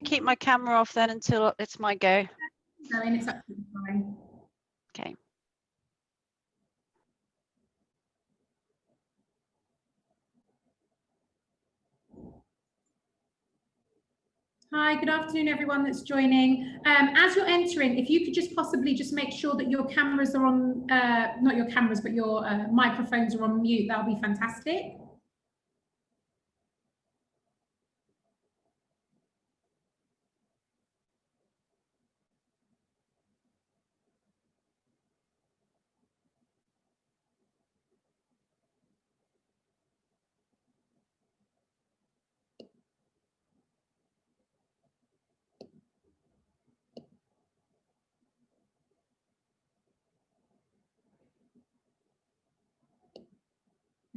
keep my camera off then until it's my go. No, and it's absolutely fine. Okay. Hi, good afternoon, everyone that's joining. As you're entering, if you could just possibly just make sure that your cameras are on, not your cameras, but your microphones are on mute, that'll be fantastic.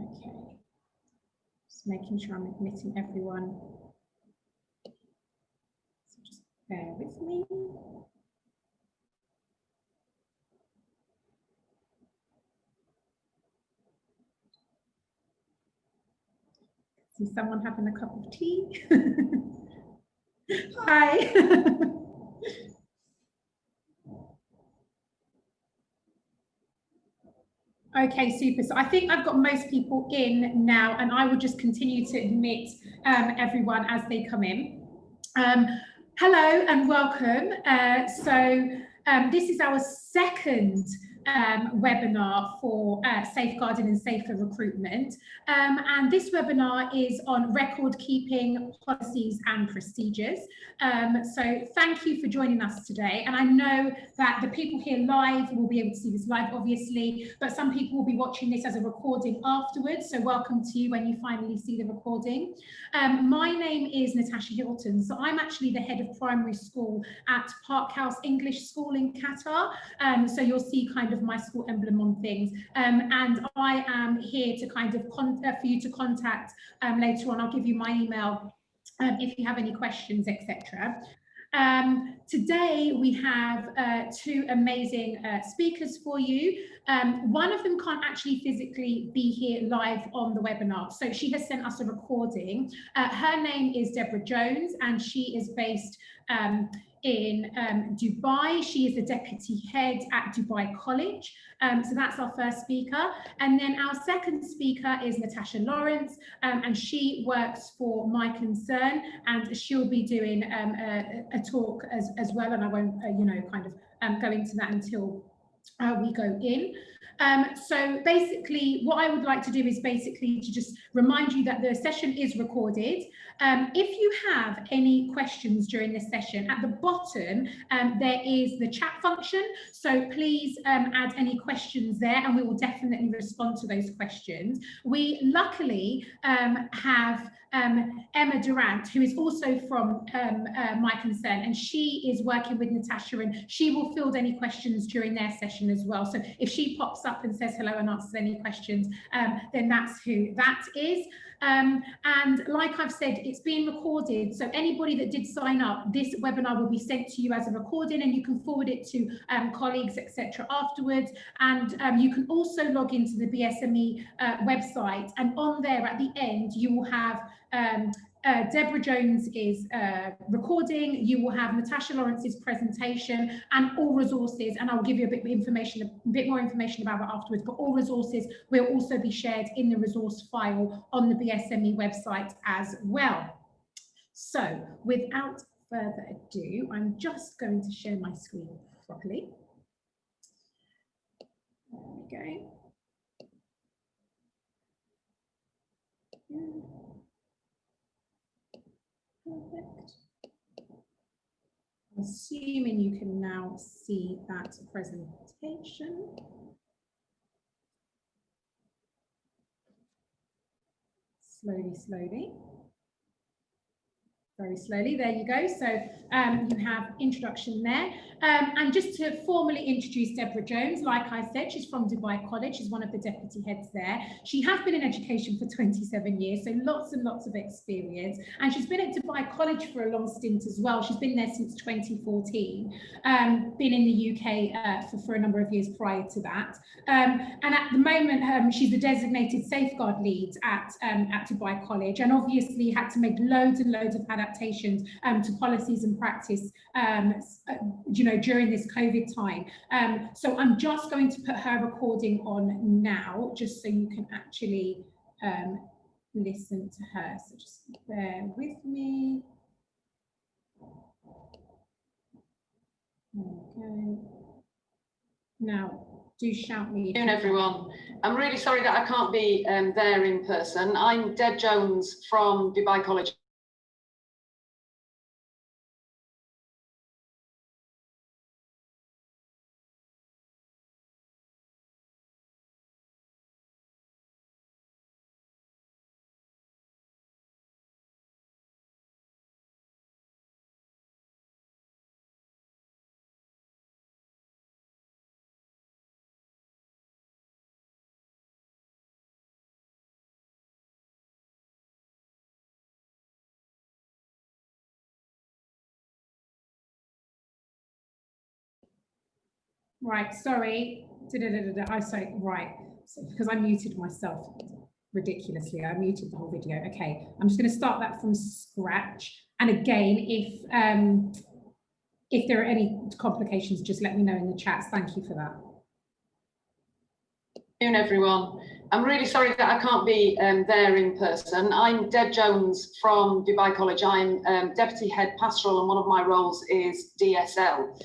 Okay, just making sure I'm admitting everyone. So just bear with me. See someone having a cup of tea. Hi. Okay, super. So I think I've got most people in now, and I will just continue to admit everyone as they come in. Hello and welcome. This is our second webinar for safeguarding and safer recruitment. And this webinar is on record keeping policies and procedures. So thank you for joining us today. And I know that the people here live will be able to see this live, obviously, but some people will be watching this as a recording afterwards. So welcome to you when you finally see the recording. My name is Natasha Hilton. So I'm actually the head of primary school at Park House English School in Qatar. So you'll see kind of my school emblem on things. And I am here to kind of for you to contact later on. I'll give you my email if you have any questions, etc. Today we have two amazing speakers for you. One of them can't actually physically be here live on the webinar, so she has sent us a recording. Her name is Deborah Jones, and she is based in Dubai. She is the deputy head at Dubai College. So that's our first speaker. And then our second speaker is Natasha Lawrence, and she works for My Concern, and she'll be doing a talk as well. And I won't, kind of go into that until we go in. So basically what I would like to do is basically to just remind you that the session is recorded. If you have any questions during this session, at the bottom there is the chat function, so please add any questions there and we will definitely respond to those questions. We luckily have Emma Durant, who is also from My Concern, and she is working with Natasha, and she will field any questions during their session as well. So if she pops up and says hello and answers any questions, then that's who that is. And like I've said, it's being recorded, so anybody that did sign up, this webinar will be sent to you as a recording, and you can forward it to colleagues, etc. afterwards. And you can also log into the BSME website, and on there at the end you will have Deborah Jones is recording, you will have Natasha Lawrence's presentation and all resources, and I'll give you a bit more information about that afterwards, but all resources will also be shared in the resource file on the BSME website as well. So without further ado, I'm just going to share my screen properly. There we go. Perfect. Assuming you can now see that presentation. Slowly. Very slowly, there you go. So you have introduction there. And just to formally introduce Deborah Jones, like I said, she's from Dubai College. She's one of the deputy heads there. She has been in education for 27 years, so lots and lots of experience. And she's been at Dubai College for a long stint as well. She's been there since 2014, been in the UK for a number of years prior to that. And at the moment, she's the designated safeguard lead at Dubai College, and obviously had to make loads and loads of adaptations adaptations to policies and practice, during this COVID time. So I'm just going to put her recording on now, just so you can actually listen to her. So just bear with me. Okay. Now, do shout me. Good afternoon, everyone. I'm really sorry that I can't be there in person. I'm Deb Jones from Dubai College. Right, sorry. I say right, so, because I muted myself ridiculously. I muted the whole video. Okay, I'm just going to start that from scratch. And again, if there are any complications, just let me know in the chats. Thank you for that. Good afternoon, everyone. I'm really sorry that I can't be there in person. I'm Deb Jones from Dubai College. I'm Deputy Head Pastoral, and one of my roles is DSL.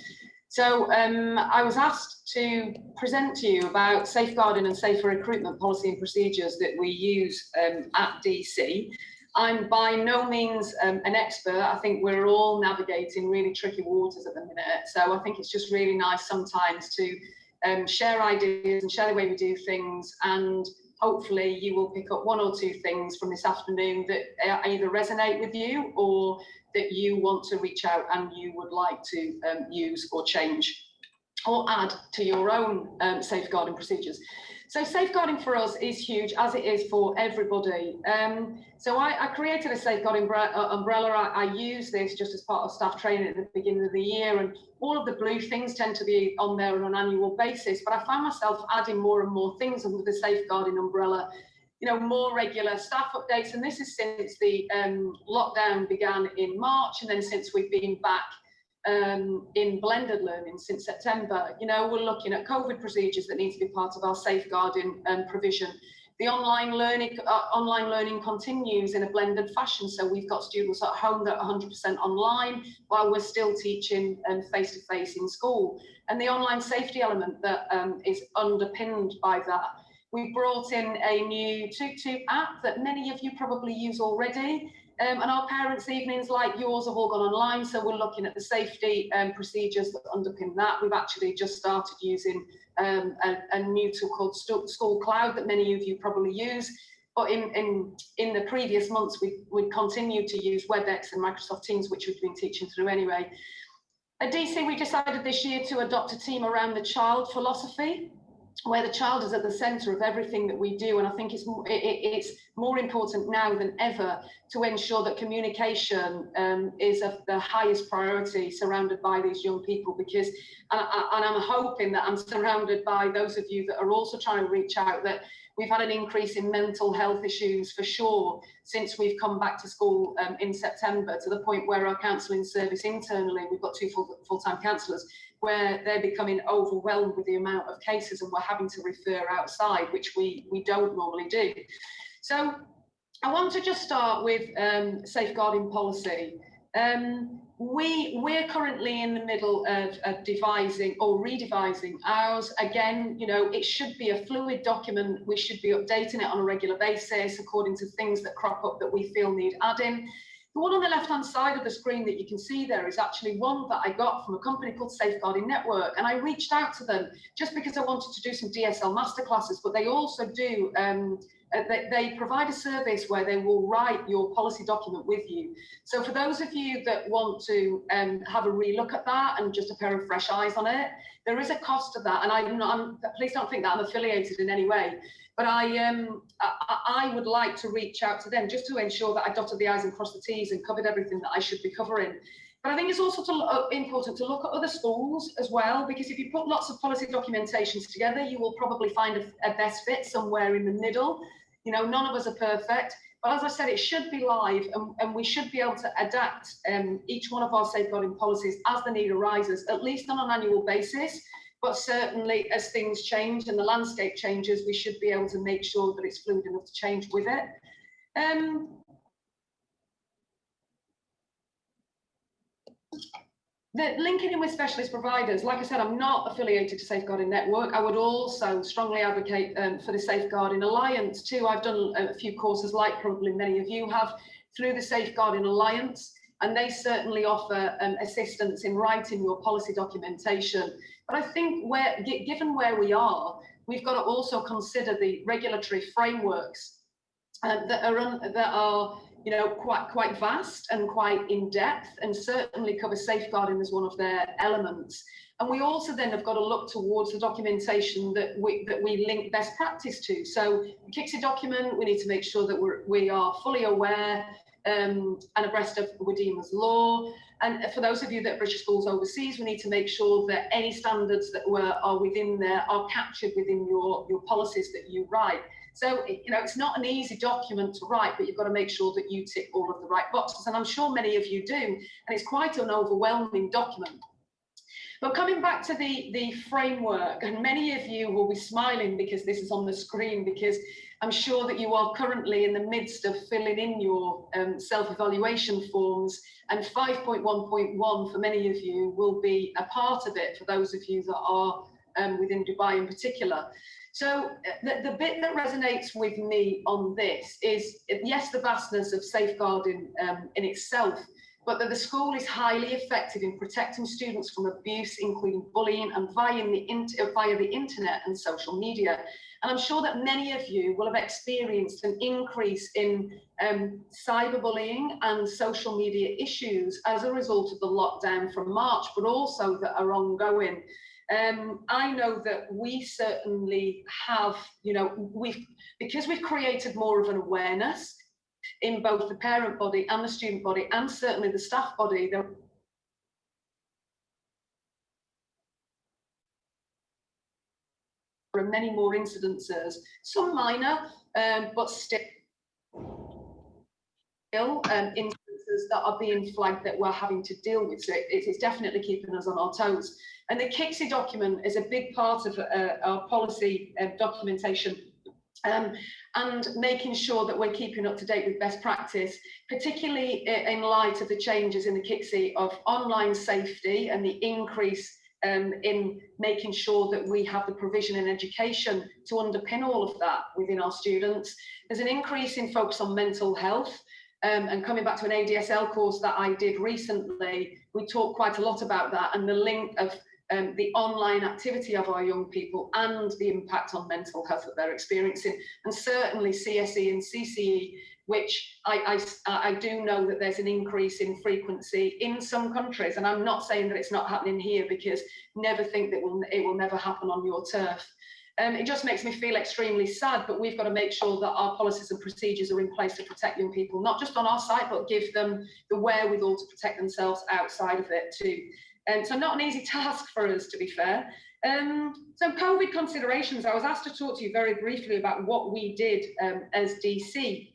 So I was asked to present to you about safeguarding and safer recruitment policy and procedures that we use at DC. I'm by no means an expert. I think we're all navigating really tricky waters at the minute. So I think it's just really nice sometimes to share ideas and share the way we do things, and hopefully you will pick up one or two things from this afternoon that either resonate with you or that you want to reach out and you would like to use or change or add to your own safeguarding procedures. So safeguarding for us is huge, as it is for everybody. So I created a safeguarding umbrella. I use this just as part of staff training at the beginning of the year, and all of the blue things tend to be on there on an annual basis, but I found myself adding more and more things under the safeguarding umbrella, you know, more regular staff updates. And this is since the lockdown began in March, and then since we've been back in blended learning since September. You know, we're looking at COVID procedures that need to be part of our safeguarding provision. The online learning continues in a blended fashion. So we've got students at home that are 100% online while we're still teaching face-to-face in school. And the online safety element that is underpinned by that. We brought in a new Tuk app that many of you probably use already. And our parents' evenings like yours have all gone online, so we're looking at the safety procedures that underpin that. We've actually just started using a new tool called School Cloud that many of you probably use. But in the previous months, we've continued to use WebEx and Microsoft Teams, which we've been teaching through anyway. At DC, we decided this year to adopt a team around the child philosophy, where the child is at the centre of everything that we do. And I think it's more important now than ever to ensure that communication is of the highest priority surrounded by these young people, because, and I'm hoping that I'm surrounded by those of you that are also trying to reach out, that we've had an increase in mental health issues for sure since we've come back to school in September, to the point where our counselling service internally, we've got 2 full-time counsellors, where they're becoming overwhelmed with the amount of cases, and we're having to refer outside, which we don't normally do. So I want to just start with safeguarding policy. We're currently in the middle of devising or redevising ours. Again, you know, it should be a fluid document. We should be updating it on a regular basis according to things that crop up that we feel need adding. The one on the left-hand side of the screen that you can see there is actually one that I got from a company called Safeguarding Network, and I reached out to them just because I wanted to do some DSL masterclasses, but they also do, they provide a service where they will write your policy document with you. So for those of you that want to have a relook at that and just a pair of fresh eyes on it, there is a cost to that, and please don't think that I'm affiliated in any way. But I would like to reach out to them just to ensure that I dotted the I's and crossed the T's and covered everything that I should be covering. But I think it's also important to look at other schools as well, because if you put lots of policy documentations together, you will probably find a best fit somewhere in the middle. You know, none of us are perfect, But as I said, it should be live, and we should be able to adapt each one of our safeguarding policies as the need arises, at least on an annual basis. But certainly as things change and the landscape changes, we should be able to make sure that it's fluid enough to change with it. The linking in with specialist providers, like I said, I'm not affiliated to Safeguarding Network. I would also strongly advocate for the Safeguarding Alliance too. I've done a few courses, like probably many of you have, through the Safeguarding Alliance, and they certainly offer assistance in writing your policy documentation. But I think given where we are, we've got to also consider the regulatory frameworks that are you know, quite vast and quite in depth, and certainly cover safeguarding as one of their elements. And we also then have got to look towards the documentation that we link best practice to. So the KICSI document, we need to make sure that we are fully aware and abreast of WDEMA's law. And for those of you that are British schools overseas, we need to make sure that any standards that are within there are captured within your policies that you write. So, you know, it's not an easy document to write, but you've got to make sure that you tick all of the right boxes. And I'm sure many of you do, and it's quite an overwhelming document. But coming back to the framework, and many of you will be smiling because this is on the screen, because I'm sure that you are currently in the midst of filling in your self-evaluation forms, and 5.1.1 for many of you will be a part of it for those of you that are within Dubai in particular. So the bit that resonates with me on this is, yes, the vastness of safeguarding in itself, but that the school is highly effective in protecting students from abuse, including bullying, and via the internet and social media. And I'm sure that many of you will have experienced an increase in cyberbullying and social media issues as a result of the lockdown from March, but also that are ongoing. I know that we certainly have, you know, because we've created more of an awareness in both the parent body and the student body, and certainly the staff body, there are many more incidences, some minor, but still instances that are being flagged that we're having to deal with. So it's definitely keeping us on our toes. And the KICSI document is a big part of our policy documentation, and making sure that we're keeping up to date with best practice, particularly in light of the changes in the KICSI of online safety and the increase in making sure that we have the provision in education to underpin all of that within our students. There's an increase in focus on mental health. And coming back to an ADSL course that I did recently, we talked quite a lot about that and the link of the online activity of our young people and the impact on mental health that they're experiencing. And certainly CSE and CCE, which I do know that there's an increase in frequency in some countries. And I'm not saying that it's not happening here, because never think that it will never happen on your turf. It just makes me feel extremely sad, but we've got to make sure that our policies and procedures are in place to protect young people, not just on our site, but give them the wherewithal to protect themselves outside of it too. So not an easy task for us, to be fair. So COVID considerations, I was asked to talk to you very briefly about what we did as DC,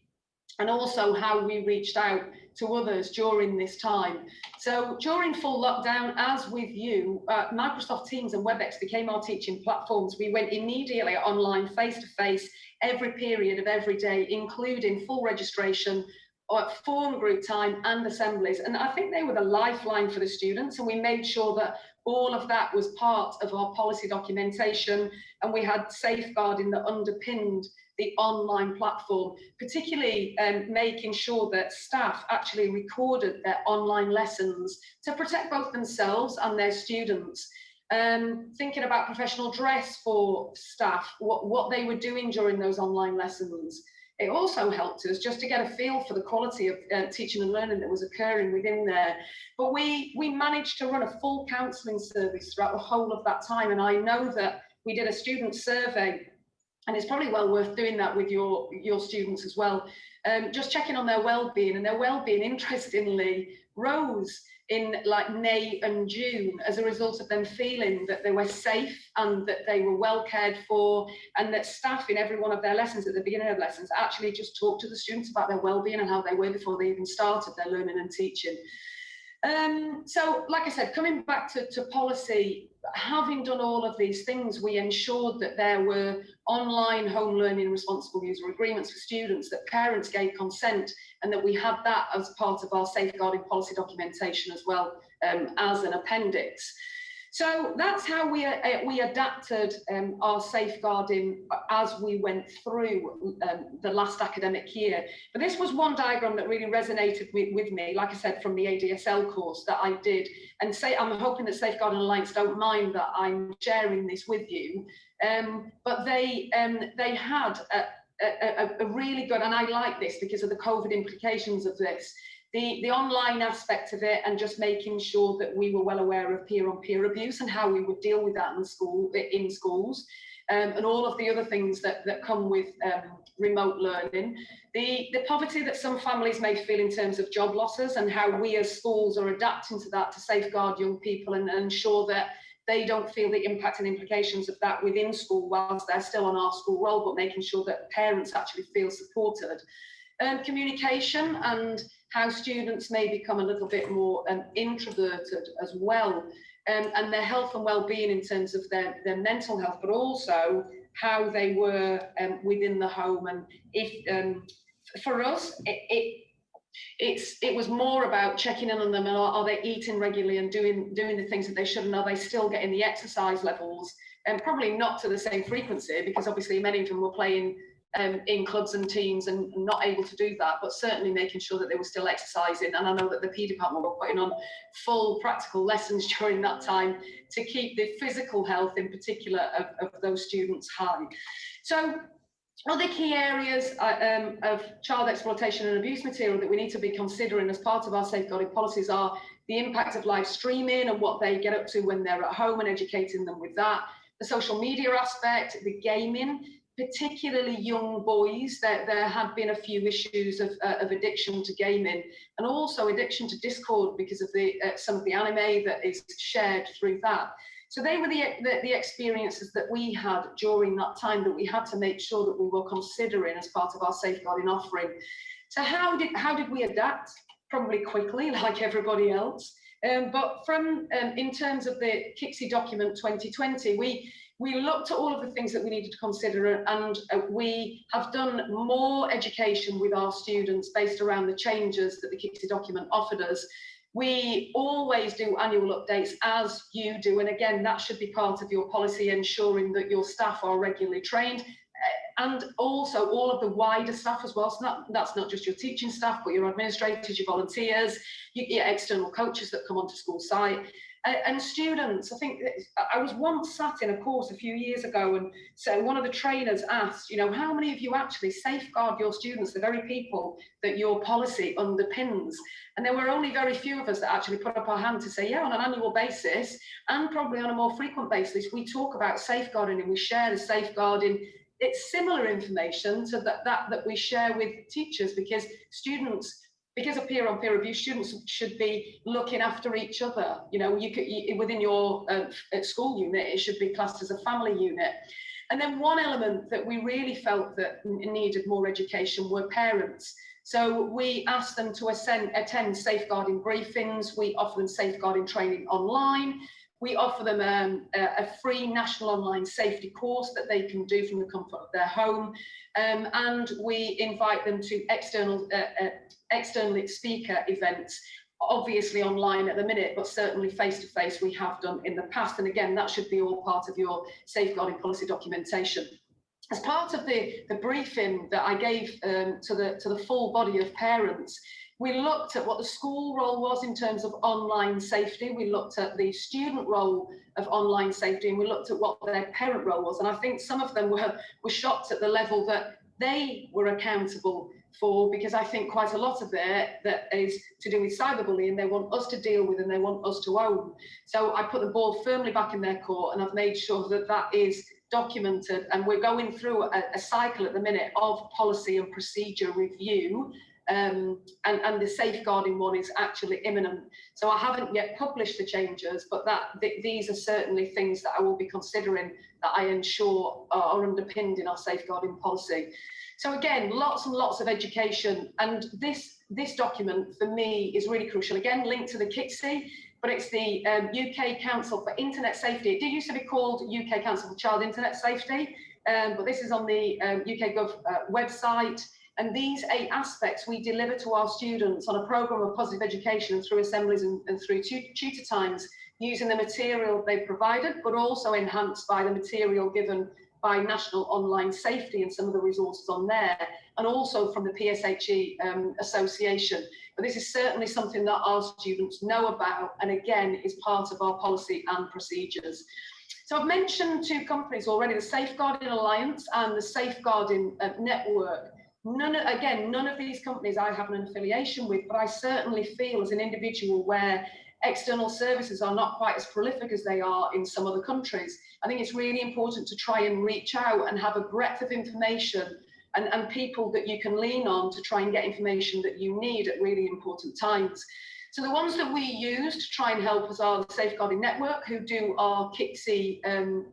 and also how we reached out to others during this time. So during full lockdown, as with you, Microsoft Teams and WebEx became our teaching platforms. We went immediately online, face-to-face, every period of every day, including full registration, form group time and assemblies. And I think they were the lifeline for the students, and we made sure that all of that was part of our policy documentation, and we had safeguarding that underpinned the online platform, particularly making sure that staff actually recorded their online lessons to protect both themselves and their students. Thinking about professional dress for staff, what they were doing during those online lessons. It also helped us just to get a feel for the quality of teaching and learning that was occurring within there. But we managed to run a full counselling service throughout the whole of that time. And I know that we did a student survey, and it's probably well worth doing that with your students as well. Just checking on their well-being, and their well-being, interestingly, rose in like May and June as a result of them feeling that they were safe and that they were well cared for, and that staff in every one of their lessons at the beginning of lessons actually just talked to the students about their well-being and how they were before they even started their learning and teaching. So, like I said, coming back to policy, having done all of these things, we ensured that there were online home learning responsible user agreements for students, that parents gave consent, and that we had that as part of our safeguarding policy documentation as well, as an appendix. So that's how we adapted our safeguarding as we went through the last academic year. But this was one diagram that really resonated with me, like I said, from the ADSL course that I did. And I'm hoping that Safeguarding Alliance don't mind that I'm sharing this with you. But they had a really good, and I like this because of the COVID implications of this, the online aspect of it, and just making sure that we were well aware of peer-on-peer abuse and how we would deal with that in schools, and all of the other things that come with remote learning. The poverty that some families may feel in terms of job losses, and how we as schools are adapting to that to safeguard young people and ensure that they don't feel the impact and implications of that within school whilst they're still on our school roll, but making sure that parents actually feel supported. Communication, and how students may become a little bit more introverted as well, and their health and well-being in terms of their mental health, but also how they were within the home. And if for us, it was more about checking in on them, and are they eating regularly and doing the things that they should, and are they still getting the exercise levels, and probably not to the same frequency, because obviously many of them were playing in clubs and teams and not able to do that, but certainly making sure that they were still exercising. And I know that the P department were putting on full practical lessons during that time to keep the physical health in particular of those students high. So other key areas of child exploitation and abuse material that we need to be considering as part of our safeguarding policies are the impact of live streaming and what they get up to when they're at home, and educating them with that, the social media aspect, the gaming, particularly young boys. There had been a few issues of addiction to gaming, and also addiction to Discord because of some of the anime that is shared through that. So they were the experiences that we had during that time that we had to make sure that we were considering as part of our safeguarding offering. So how did we adapt? Probably quickly, like everybody else. But in terms of the KICSI document 2020, we looked at all of the things that we needed to consider, and we have done more education with our students based around the changes that the KICSI document offered us. We always do annual updates, as you do, and again, that should be part of your policy, ensuring that your staff are regularly trained, and also all of the wider staff as well. So that's not just your teaching staff, but your administrators, your volunteers, your external coaches that come onto school site. And students. I think I was once sat in a course a few years ago, and so one of the trainers asked, how many of you actually safeguard your students, the very people that your policy underpins? And there were only very few of us that actually put up our hand to say, yeah, on an annual basis, and probably on a more frequent basis, we talk about safeguarding, and we share the safeguarding. It's similar information to that we share with teachers, because students, because of peer-on-peer abuse, students should be looking after each other. Within your school unit, it should be classed as a family unit. And then one element that we really felt that needed more education were parents. So we asked them to attend safeguarding briefings. We offer them safeguarding training online. We offer them a free national online safety course that they can do from the comfort of their home. And we invite them to external speaker events, obviously online at the minute, but certainly face-to-face we have done in the past. And again, that should be all part of your safeguarding policy documentation. As part of the briefing that I gave to the full body of parents, we looked at what the school role was in terms of online safety. We looked at the student role of online safety, and we looked at what their parent role was. And I think some of them were shocked at the level that they were accountable for, because I think quite a lot of that is to do with cyberbullying. They want us to deal with, and they want us to own. So I put the ball firmly back in their court, and I've made sure that that is documented. And we're going through a cycle at the minute of policy and procedure review and the safeguarding one is actually imminent. So I haven't yet published the changes, but these are certainly things that I will be considering that I ensure are underpinned in our safeguarding policy. So again, lots and lots of education, and this document for me is really crucial. Again, linked to the KICSI, but it's the UK Council for Internet Safety. It did used to be called UK Council for Child Internet Safety, but this is on the UK Gov website. And these 8 aspects we deliver to our students on a programme of positive education and through assemblies and through tutor times, using the material they've provided, but also enhanced by the material given by National Online Safety and some of the resources on there, and also from the PSHE Association. But this is certainly something that our students know about, and again, is part of our policy and procedures. So I've mentioned 2 companies already, the Safeguarding Alliance and the Safeguarding Network. None of these companies I have an affiliation with, but I certainly feel as an individual where external services are not quite as prolific as they are in some other countries, I think it's really important to try and reach out and have a breadth of information and people that you can lean on to try and get information that you need at really important times. So the ones that we use to try and help us are the Safeguarding Network, who do our KICSI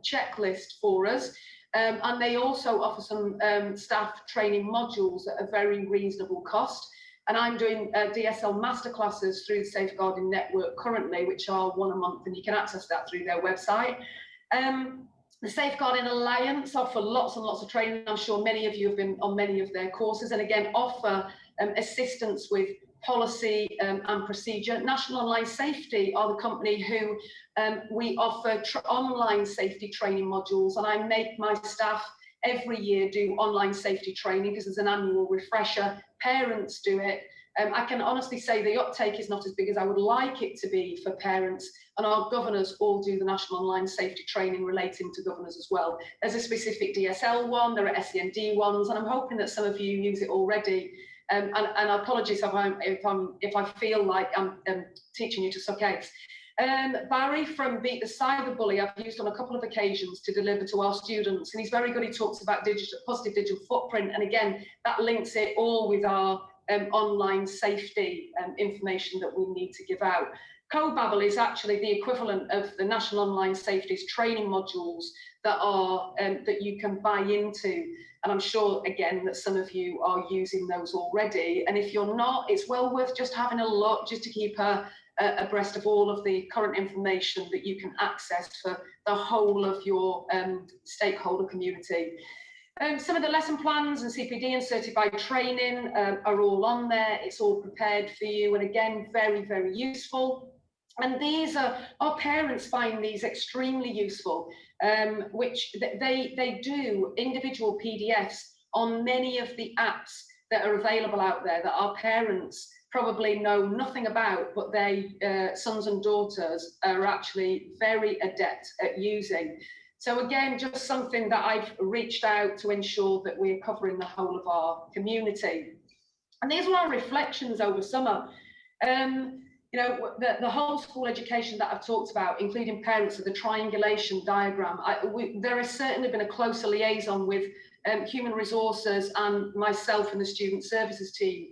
checklist for us. And they also offer some staff training modules at a very reasonable cost. And I'm doing DSL masterclasses through the Safeguarding Network currently, which are 1 a month, and you can access that through their website. The Safeguarding Alliance offer lots and lots of training. I'm sure many of you have been on many of their courses, and again, offer assistance with policy and procedure. National Online Safety are the company who we offer online safety training modules, and I make my staff every year do online safety training because there's an annual refresher. Parents do it. I can honestly say the uptake is not as big as I would like it to be for parents, and our governors all do the National Online Safety training relating to governors as well. There's a specific DSL one, there are SEND ones, and I'm hoping that some of you use it already. And apologies if I feel like I'm teaching you to suck eggs. Barry from Beat the Cyberbully, I've used on a couple of occasions to deliver to our students, and he's very good. He talks about positive digital footprint, and again, that links it all with our online safety information that we need to give out. CoBabble is actually the equivalent of the National Online Safety's training modules that are that you can buy into, and I'm sure again that some of you are using those already, and if you're not, it's well worth just having a look just to keep abreast of all of the current information that you can access for the whole of your stakeholder community. Some of the lesson plans and CPD and certified training are all on there. It's all prepared for you, and again, very, very useful. And these our parents find these extremely useful, which they do individual PDFs on many of the apps that are available out there that our parents probably know nothing about, but their sons and daughters are actually very adept at using. So again, just something that I've reached out to ensure that we're covering the whole of our community. And these were our reflections over summer. You know, the whole school education that I've talked about, including parents, of the triangulation diagram, there has certainly been a closer liaison with human resources and myself and the student services team,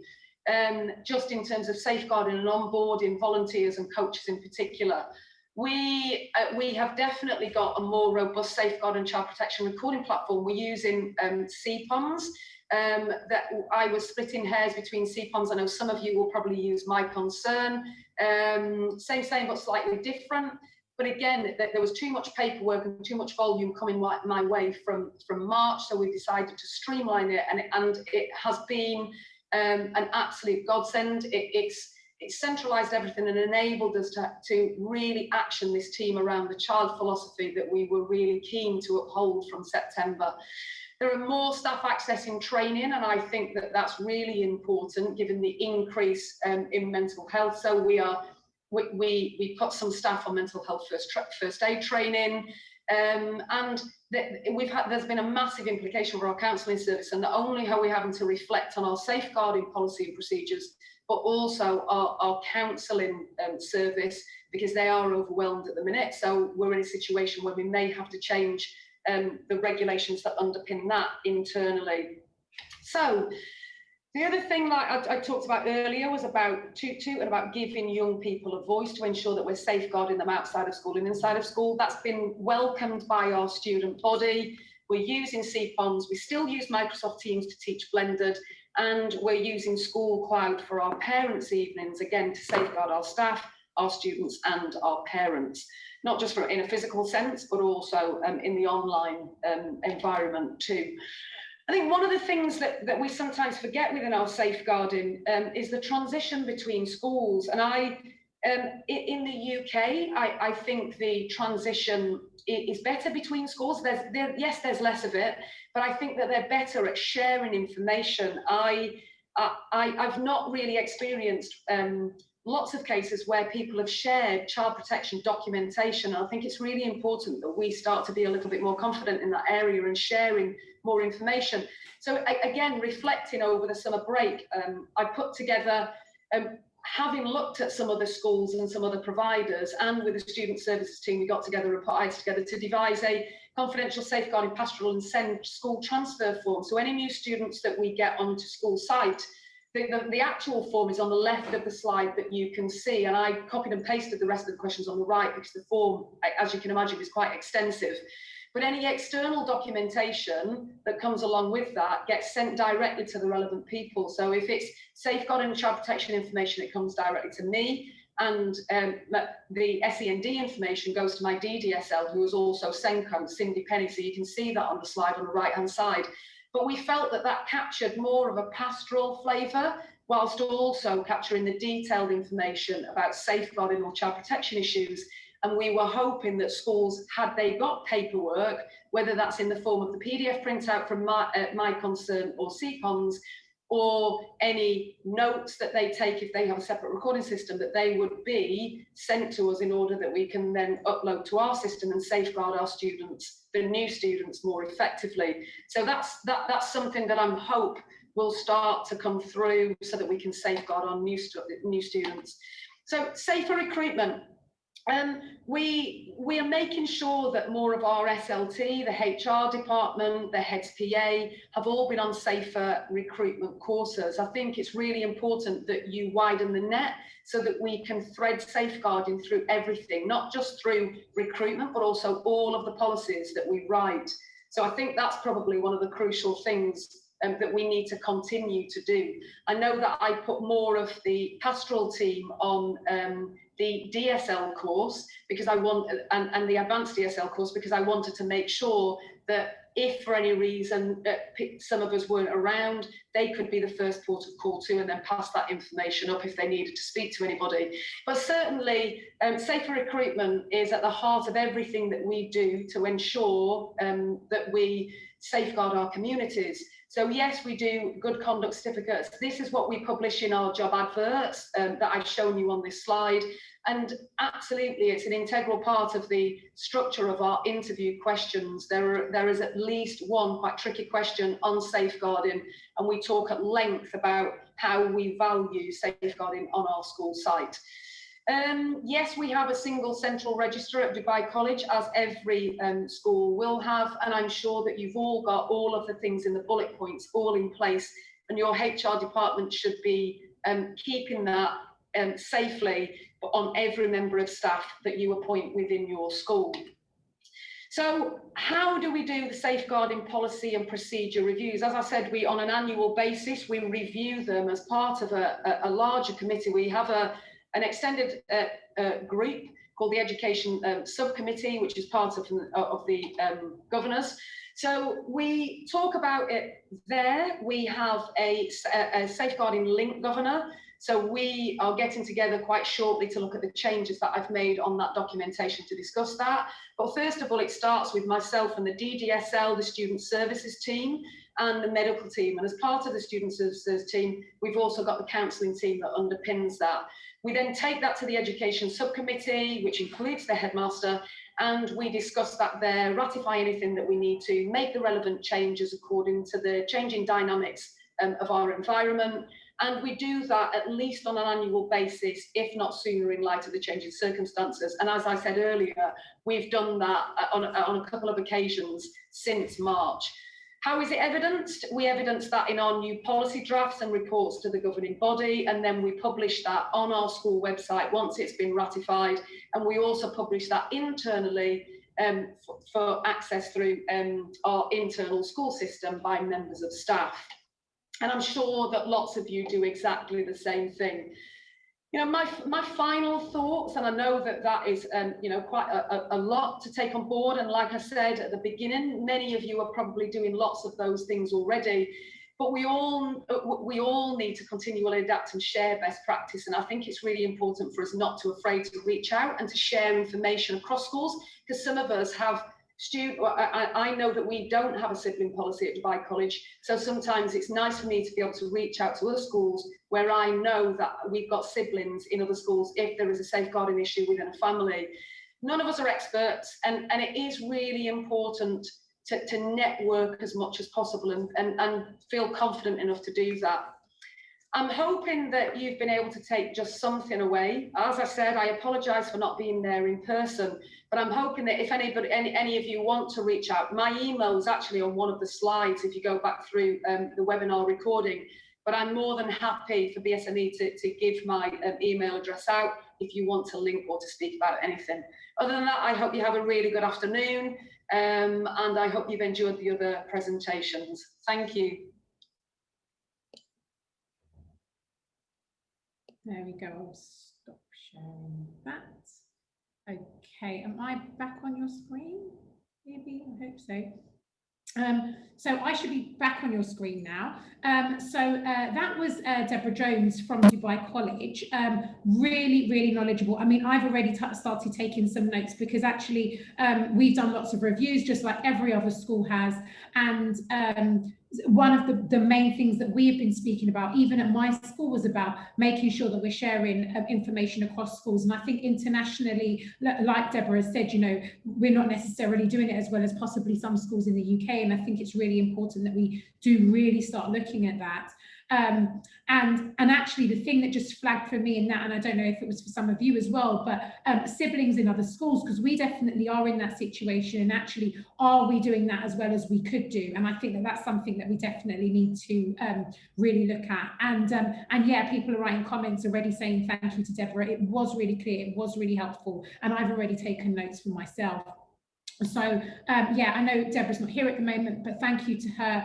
just in terms of safeguarding and onboarding volunteers and coaches in particular. We have definitely got a more robust safeguard and child protection recording platform. We're using CPONs. That I was splitting hairs between CPONs. I know some of you will probably use My Concern. Same, but slightly different. But again, there was too much paperwork and too much volume coming my way from March, so we decided to streamline it, and it has been an absolute godsend. It's centralised everything and enabled us to really action this team around the child philosophy that we were really keen to uphold from September. There are more staff accessing training, and I think that that's really important given the increase in mental health. So we put some staff on mental health first aid training, and there's been a massive implication for our counselling service, and not only are we having to reflect on our safeguarding policy and procedures, but also our counselling service, because they are overwhelmed at the minute. So we're in a situation where we may have to change the regulations that underpin that internally. So The other thing that I talked about earlier was about and about giving young people a voice to ensure that we're safeguarding them outside of school and inside of school. That's been welcomed by our student body. We're using CPONs, we still use Microsoft Teams to teach blended, and we're using School Cloud for our parents' evenings, again, to safeguard our staff, our students and our parents, not just in a physical sense, but also in the online environment too. I think one of the things that we sometimes forget within our safeguarding is the transition between schools. And in the UK, I think the transition is better between schools. Yes, there's less of it, but I think that they're better at sharing information. I've not really experienced lots of cases where people have shared child protection documentation. I think it's really important that we start to be a little bit more confident in that area and sharing more information. So again, reflecting over the summer break, I put together, having looked at some other schools and some other providers, and with the student services team, we got together and put eyes together to devise a confidential safeguarding pastoral and send school transfer form. So any new students that we get onto school site, the actual form is on the left of the slide that you can see, and I copied and pasted the rest of the questions on the right because the form, as you can imagine, is quite extensive. But any external documentation that comes along with that gets sent directly to the relevant people. So if it's safeguarding and child protection information, it comes directly to me, and the SEND information goes to my DDSL, who is also Senko, Cindy Penny. So you can see that on the slide on the right-hand side. But we felt that that captured more of a pastoral flavour, whilst also capturing the detailed information about safeguarding or child protection issues. And we were hoping that schools, had they got paperwork, whether that's in the form of the PDF printout from My Concern or CPONs, or any notes that they take if they have a separate recording system, that they would be sent to us in order that we can then upload to our system and safeguard our students, the new students, more effectively. So that's something that I'm hope will start to come through so that we can safeguard our new students. So safer recruitment. We are making sure that more of our SLT, the HR department, the heads PA have all been on safer recruitment courses. I think it's really important that you widen the net so that we can thread safeguarding through everything, not just through recruitment, but also all of the policies that we write. So I think that's probably one of the crucial things that we need to continue to do. I know that I put more of the pastoral team on the DSL course because I want, and the advanced DSL course, because I wanted to make sure that if for any reason some of us weren't around, they could be the first port of call to and then pass that information up if they needed to speak to anybody. But certainly safer recruitment is at the heart of everything that we do to ensure that we safeguard our communities. So yes, we do good conduct certificates. This is what we publish in our job adverts that I've shown you on this slide. And absolutely, it's an integral part of the structure of our interview questions. There is at least one quite tricky question on safeguarding, and we talk at length about how we value safeguarding on our school site. Yes, we have a single central register at Dubai College, as every school will have, and I'm sure that you've all got all of the things in the bullet points all in place, and your HR department should be keeping that safely on every member of staff that you appoint within your school. So how do we do the safeguarding policy and procedure reviews? As I said, we on an annual basis, we review them as part of a larger committee. We have an extended group called the Education Subcommittee, which is part of the governors. So we talk about it there. We have a safeguarding link governor. So we are getting together quite shortly to look at the changes that I've made on that documentation to discuss that. But first of all, it starts with myself and the DDSL, the student services team, and the medical team. And as part of the student services team, we've also got the counselling team that underpins that. We then take that to the education subcommittee, which includes the headmaster, and we discuss that there, ratify anything that we need to, make the relevant changes according to the changing dynamics of our environment. And we do that at least on an annual basis, if not sooner, in light of the changing circumstances. And as I said earlier, we've done that on a couple of occasions since March. How is it evidenced? We evidence that in our new policy drafts and reports to the governing body, and then we publish that on our school website once it's been ratified, and we also publish that internally for access through our internal school system by members of staff. And I'm sure that lots of you do exactly the same thing. You know, my final thoughts, and I know that is, you know, quite a lot to take on board. And like I said at the beginning, many of you are probably doing lots of those things already. But we all need to continually adapt and share best practice. And I think it's really important for us not to be afraid to reach out and to share information across schools, because some of us have I know that we don't have a sibling policy at Dubai College, so sometimes it's nice for me to be able to reach out to other schools where I know that we've got siblings in other schools if there is a safeguarding issue within a family. None of us are experts, and it is really important to network as much as possible and feel confident enough to do that. I'm hoping that you've been able to take just something away. As I said, I apologise for not being there in person, but I'm hoping that if anybody, any of you want to reach out, my email is actually on one of the slides if you go back through the webinar recording, but I'm more than happy for BSME to give my email address out if you want to link or to speak about anything. Other than that, I hope you have a really good afternoon, and I hope you've enjoyed the other presentations. Thank you. There we go, I'll stop sharing that. Okay, am I back on your screen? Maybe, I hope so. So I should be back on your screen now. That was Deborah Jones from Dubai College. Really, really knowledgeable. I mean, I've already started taking some notes because actually we've done lots of reviews just like every other school has. And one of the main things that we have been speaking about, even at my school, was about making sure that we're sharing information across schools. And I think internationally, like Deborah has said, you know, we're not necessarily doing it as well as possibly some schools in the UK. And I think it's really important that we do really start looking at that. And actually the thing that just flagged for me in that, and I don't know if it was for some of you as well, but siblings in other schools, because we definitely are in that situation, and actually are we doing that as well as we could do? And I think that that's something that we definitely need to really look at. And yeah, people are writing comments already saying thank you to Deborah. It was really clear, it was really helpful, and I've already taken notes for myself. So yeah, I know Deborah's not here at the moment, but thank you to her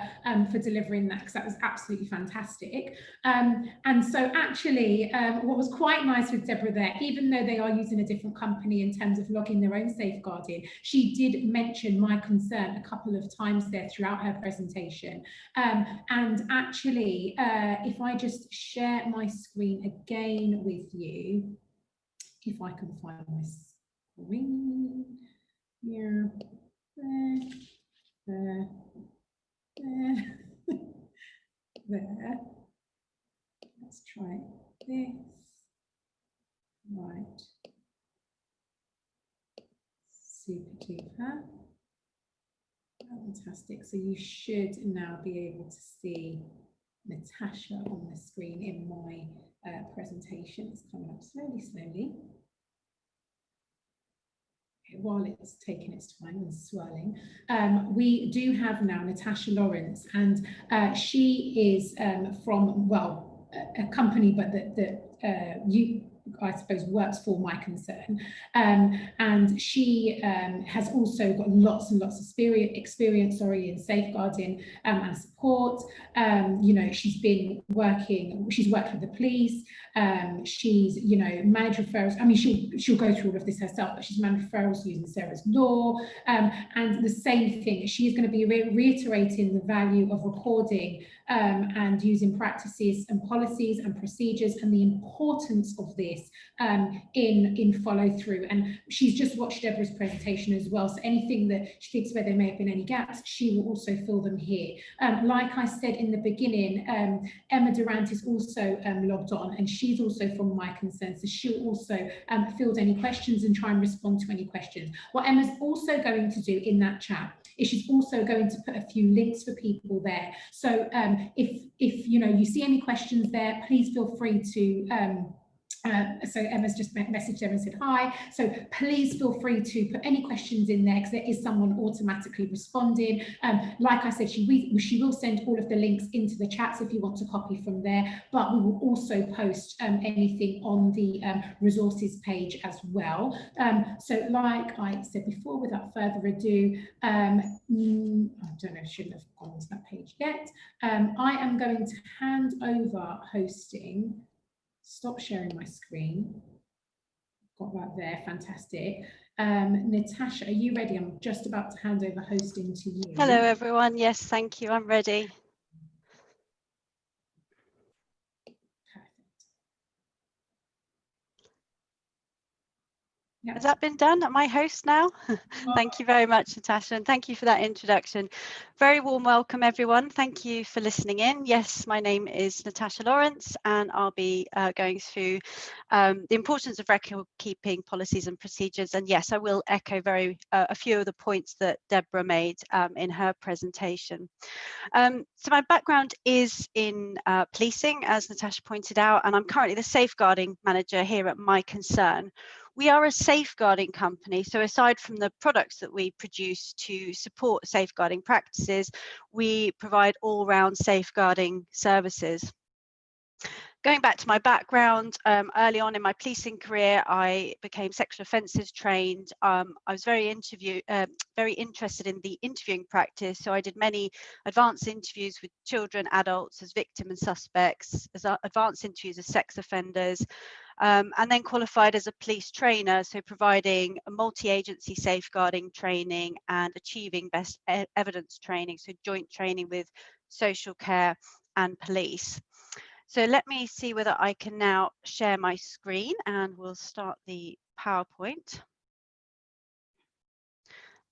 for delivering that, because that was absolutely fantastic. And so actually what was quite nice with Deborah there, even though they are using a different company in terms of logging their own safeguarding, she did mention my concern a couple of times there throughout her presentation. And actually, if I just share my screen again with you, if I can find my screen. Here, there, there. Let's try this. Right. Super duper. Fantastic. So you should now be able to see Natasha on the screen in my presentation. It's coming up slowly. While it's taking its time and swirling, we do have now Natasha Lawrence, and she is from, well, a company, but that I suppose works for My Concern, and she has also got lots and lots of experience in safeguarding and support. You know, she's worked with the police. She's, you know, managed referrals. I mean, she'll go through all of this herself, but she's managed referrals using Sarah's law. And the same thing, she is going to be reiterating the value of recording and using practices and policies and procedures, and the importance of this in follow through. And she's just watched Deborah's presentation as well, so anything that she thinks where there may have been any gaps, she will also fill them here. Like I said in the beginning, Emma Durant is also logged on, and she's also from My Concern, so she'll also field any questions and try and respond to any questions. What Emma's also going to do in that chat is she's also going to put a few links for people there. So if you know, you see any questions there, please feel free to So Emma's just messaged them and said hi. So please feel free to put any questions in there, because there is someone automatically responding. Like I said, she will send all of the links into the chats if you want to copy from there, but we will also post anything on the resources page as well. So like I said before, without further ado, I don't know, I shouldn't have gone to that page yet. I am going to hand over hosting. Stop sharing my screen. Got that there, fantastic. Natasha, are you ready? I'm just about to hand over hosting to you. Hello, everyone. Yes, thank you. I'm ready. Perfect. Yep. Has that been done? Am I host now? Thank you very much, Natasha, and thank you for that introduction. Very warm welcome, everyone. Thank you for listening in. Yes, my name is Natasha Lawrence, and I'll be going through the importance of record keeping policies and procedures. And yes, I will echo a few of the points that Deborah made in her presentation. So my background is in policing, as Natasha pointed out, and I'm currently the safeguarding manager here at My Concern. We are a safeguarding company, so aside from the products that we produce to support safeguarding practices, we provide all-round safeguarding services. Going back to my background, early on in my policing career, I became sexual offences trained. I was very interested in the interviewing practice, so I did many advanced interviews with children, adults as victim and suspects, as advanced interviews as sex offenders, and then qualified as a police trainer, so providing a multi-agency safeguarding training and achieving best evidence training, so joint training with social care and police. So let me see whether I can now share my screen, and we'll start the PowerPoint.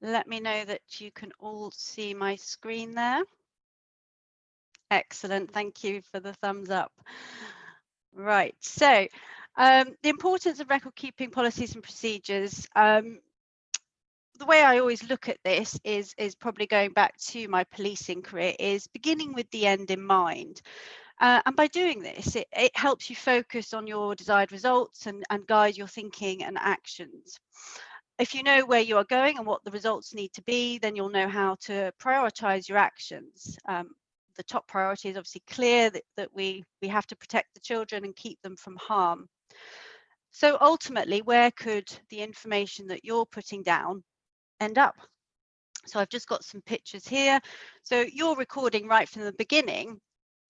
Let me know that you can all see my screen there. Excellent, thank you for the thumbs up. Right, so the importance of record keeping policies and procedures. The way I always look at this is probably going back to my policing career, is beginning with the end in mind. And by doing this, it helps you focus on your desired results and guide your thinking and actions. If you know where you are going and what the results need to be, then you'll know how to prioritize your actions. The top priority is obviously clear, that we have to protect the children and keep them from harm. So ultimately, where could the information that you're putting down end up? So I've just got some pictures here. So you're recording right from the beginning,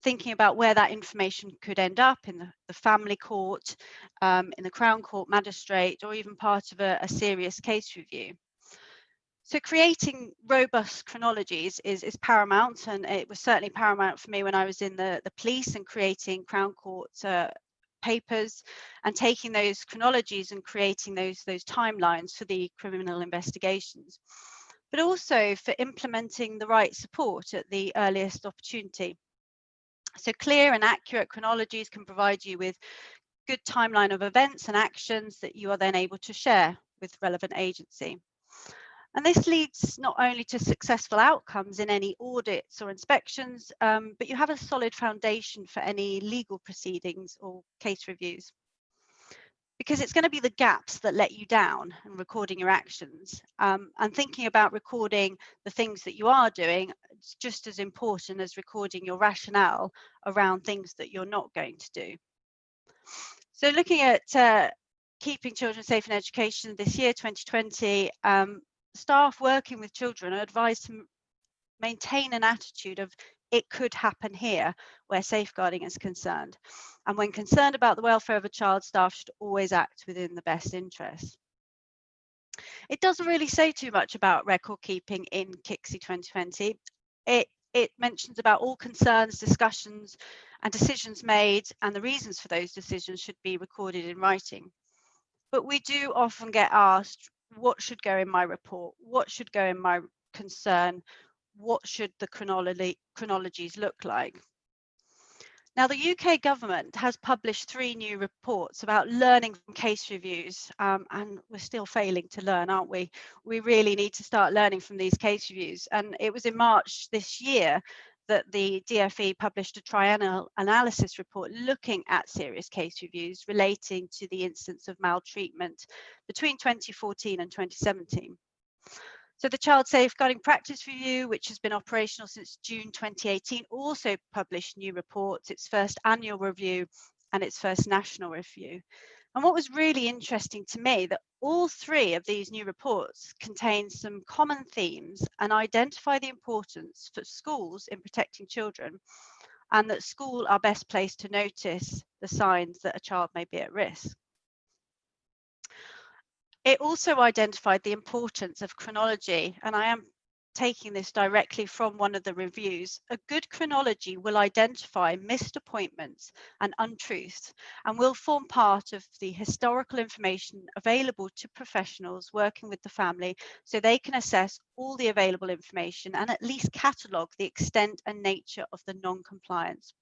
thinking about where that information could end up in the family court, in the Crown Court magistrate, or even part of a serious case review. So creating robust chronologies is paramount, and it was certainly paramount for me when I was in the police and creating Crown Court papers and taking those chronologies and creating those timelines for the criminal investigations, but also for implementing the right support at the earliest opportunity. So clear and accurate chronologies can provide you with good timeline of events and actions that you are then able to share with relevant agency. And this leads not only to successful outcomes in any audits or inspections, but you have a solid foundation for any legal proceedings or case reviews. Because it's going to be the gaps that let you down in recording your actions, and thinking about recording the things that you are doing, it's just as important as recording your rationale around things that you're not going to do. So looking at keeping children safe in education this year, 2020, staff working with children are advised to maintain an attitude of it could happen here where safeguarding is concerned. And when concerned about the welfare of a child, staff should always act within the best interest. It doesn't really say too much about record keeping in KICSI 2020. It mentions about all concerns, discussions and decisions made, and the reasons for those decisions should be recorded in writing. But we do often get asked, what should go in my report? What should go in my concern? What should the chronologies look like? Now, the UK government has published 3 new reports about learning from case reviews, and we're still failing to learn, aren't we? We really need to start learning from these case reviews. And it was in March this year that the DfE published a triennial analysis report looking at serious case reviews relating to the incidence of maltreatment between 2014 and 2017. So the Child Safeguarding Practice Review, which has been operational since June 2018, also published new reports, its first annual review and its first national review. And what was really interesting to me, that all three of these new reports contain some common themes and identify the importance for schools in protecting children, and that schools are best placed to notice the signs that a child may be at risk. It also identified the importance of chronology, and I am taking this directly from one of the reviews. A good chronology will identify missed appointments and untruths and will form part of the historical information available to professionals working with the family, so they can assess all the available information and at least catalogue the extent and nature of the non-compliance.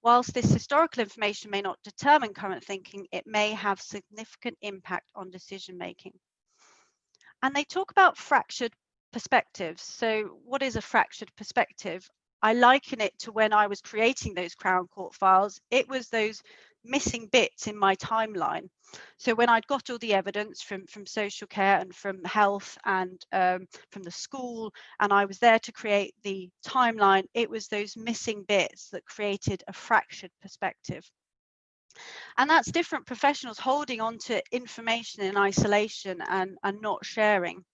Whilst this historical information may not determine current thinking, it may have significant impact on decision making. And they talk about fractured perspectives. So what is a fractured perspective? I liken it to when I was creating those Crown Court files, it was those missing bits in my timeline. So when I'd got all the evidence from social care and from health and from the school, and I was there to create the timeline, it was those missing bits that created a fractured perspective. And that's different professionals holding on to information in isolation and not sharing.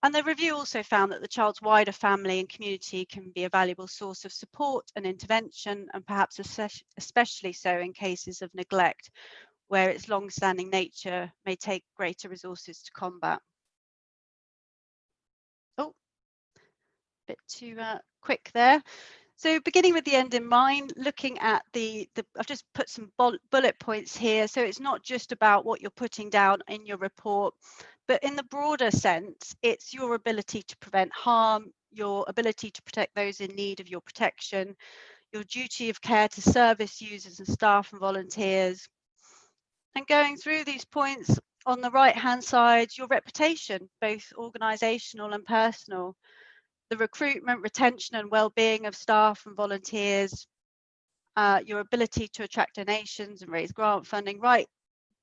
And the review also found that the child's wider family and community can be a valuable source of support and intervention, and perhaps especially so in cases of neglect, where its long-standing nature may take greater resources to combat. Oh, a bit too quick there. So beginning with the end in mind, looking at I've just put some bullet points here. So it's not just about what you're putting down in your report, but in the broader sense, it's your ability to prevent harm, your ability to protect those in need of your protection, your duty of care to service users and staff and volunteers. And going through these points, on the right-hand side, your reputation, both organisational and personal, the recruitment, retention and well-being of staff and volunteers, your ability to attract donations and raise grant funding, right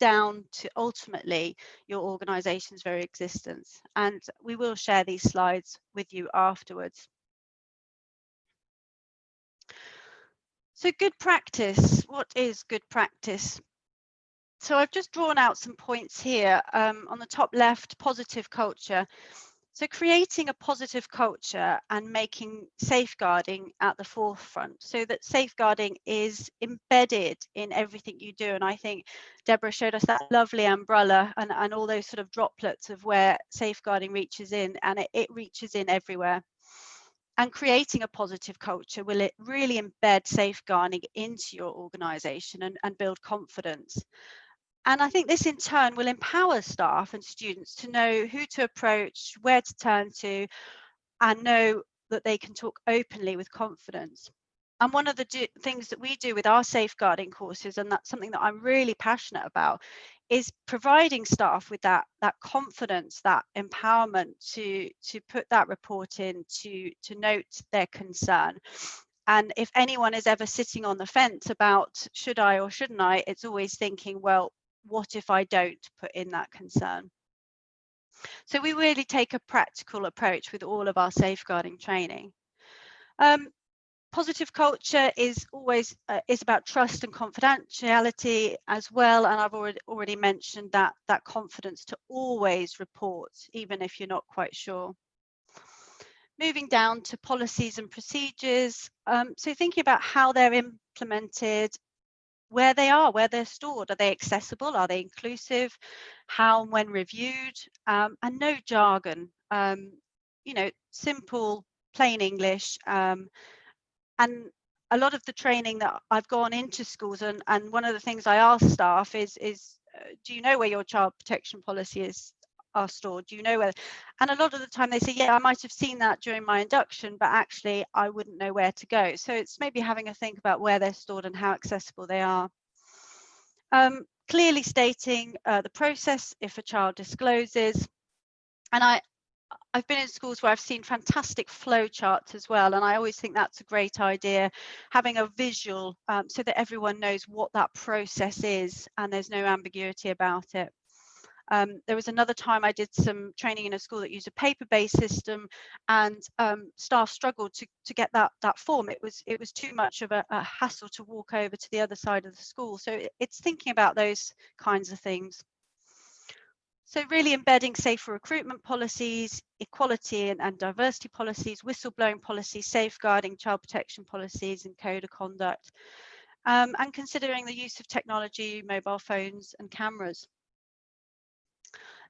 down to ultimately your organisation's very existence. And we will share these slides with you afterwards. So good practice, what is good practice? So I've just drawn out some points here. On the top left, positive culture. So creating a positive culture and making safeguarding at the forefront, so that safeguarding is embedded in everything you do. And I think Deborah showed us that lovely umbrella and all those sort of droplets of where safeguarding reaches in, and it reaches in everywhere. And creating a positive culture will really embed safeguarding into your organisation and build confidence. And I think this in turn will empower staff and students to know who to approach, where to turn to, and know that they can talk openly with confidence. And one of the things that we do with our safeguarding courses, and that's something that I'm really passionate about, is providing staff with that confidence, that empowerment to put that report in, to note their concern. And if anyone is ever sitting on the fence about should I or shouldn't I, it's always thinking, well, what if I don't put in that concern? So we really take a practical approach with all of our safeguarding training. Positive culture is always is about trust and confidentiality as well, and I've already mentioned that confidence to always report, even if you're not quite sure. Moving down to policies and procedures, so thinking about how they're implemented, where they are, where they're stored. Are they accessible? Are they inclusive? How and when reviewed? And no jargon. Simple, plain English. And a lot of the training that I've gone into schools, and one of the things I ask staff is do you know where your child protection policy are stored? Do you know where? And a lot of the time they say, yeah, I might have seen that during my induction, but actually I wouldn't know where to go. So it's maybe having a think about where they're stored and how accessible they are. Clearly stating the process if a child discloses. And I've been in schools where I've seen fantastic flow charts as well, and I always think that's a great idea, having a visual so that everyone knows what that process is and there's no ambiguity about it. There was another time I did some training in a school that used a paper-based system, and staff struggled to get that form. It was too much of a hassle to walk over to the other side of the school. So it's thinking about those kinds of things. So really embedding safer recruitment policies, equality and diversity policies, whistleblowing policies, safeguarding child protection policies and code of conduct, and considering the use of technology, mobile phones and cameras.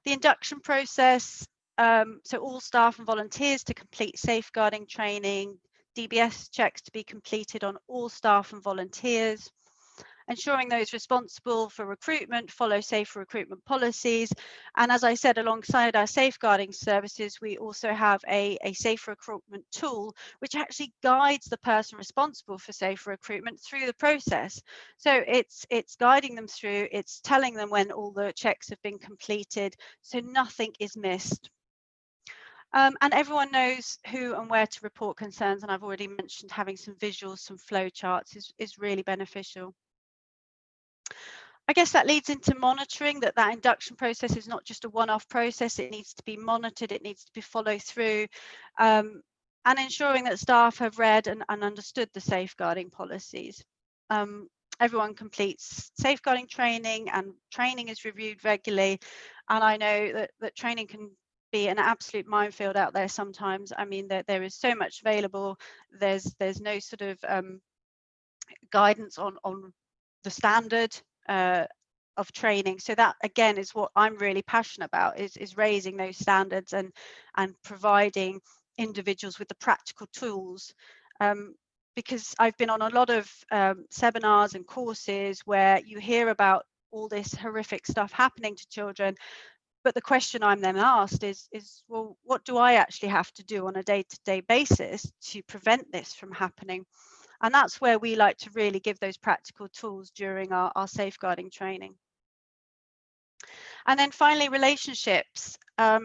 The induction process, so all staff and volunteers to complete safeguarding training, DBS checks to be completed on all staff and volunteers, ensuring those responsible for recruitment follow safer recruitment policies. And as I said, alongside our safeguarding services, we also have a safer recruitment tool, which actually guides the person responsible for safer recruitment through the process. So it's guiding them through, it's telling them when all the checks have been completed, so nothing is missed. And everyone knows who and where to report concerns. And I've already mentioned having some visuals, some flow charts is really beneficial. I guess that leads into monitoring, that induction process is not just a one-off process. It needs to be monitored, it needs to be followed through, and ensuring that staff have read and understood the safeguarding policies. Everyone completes safeguarding training, and training is reviewed regularly. And I know that training can be an absolute minefield out there sometimes. I mean, there is so much available. There's no sort of guidance on the standard of training. So that again is what I'm really passionate about, is raising those standards and providing individuals with the practical tools, because I've been on a lot of seminars and courses where you hear about all this horrific stuff happening to children, but the question I'm then asked is well, what do I actually have to do on a day-to-day basis to prevent this from happening? And that's where we like to really give those practical tools during our safeguarding training. And then finally, relationships. I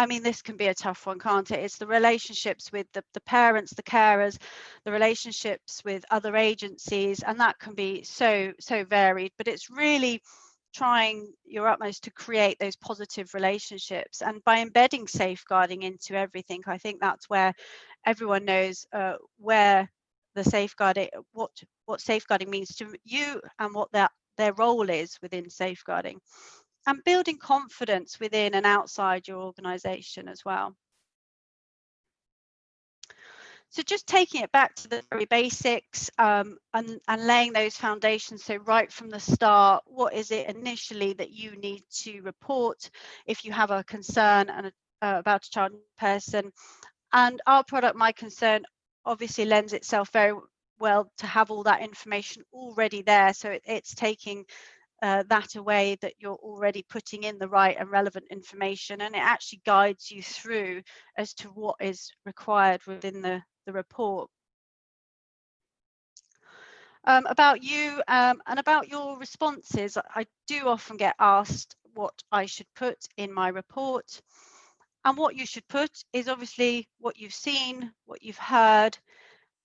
mean, this can be a tough one, can't it? It's the relationships with the parents, the carers, the relationships with other agencies, and that can be so varied, but it's really trying your utmost to create those positive relationships. And by embedding safeguarding into everything, I think that's where everyone knows where the safeguarding, what safeguarding means to you and what their role is within safeguarding, and building confidence within and outside your organisation as well. So just taking it back to the very basics, and laying those foundations. So right from the start, what is it initially that you need to report if you have a concern and about a child person? And our product, My Concern, obviously lends itself very well to have all that information already there. So it's taking that away, that you're already putting in the right and relevant information, and it actually guides you through as to what is required within the report. About you and about your responses, I do often get asked what I should put in my report. And what you should put is obviously what you've seen, what you've heard,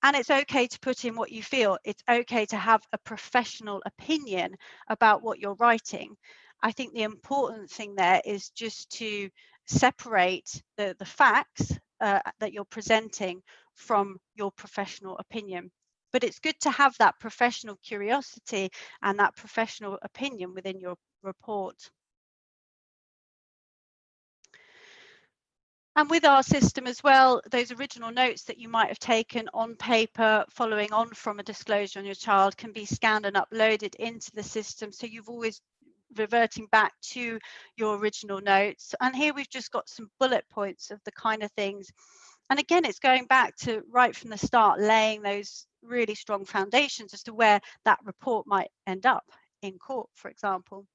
and it's okay to put in what you feel. It's okay to have a professional opinion about what you're writing. I think the important thing there is just to separate the facts that you're presenting from your professional opinion. But it's good to have that professional curiosity and that professional opinion within your report. And with our system as well, those original notes that you might have taken on paper following on from a disclosure on your child can be scanned and uploaded into the system. So you've always reverting back to your original notes. And here we've just got some bullet points of the kind of things. And again, it's going back to right from the start, laying those really strong foundations as to where that report might end up in court, for example.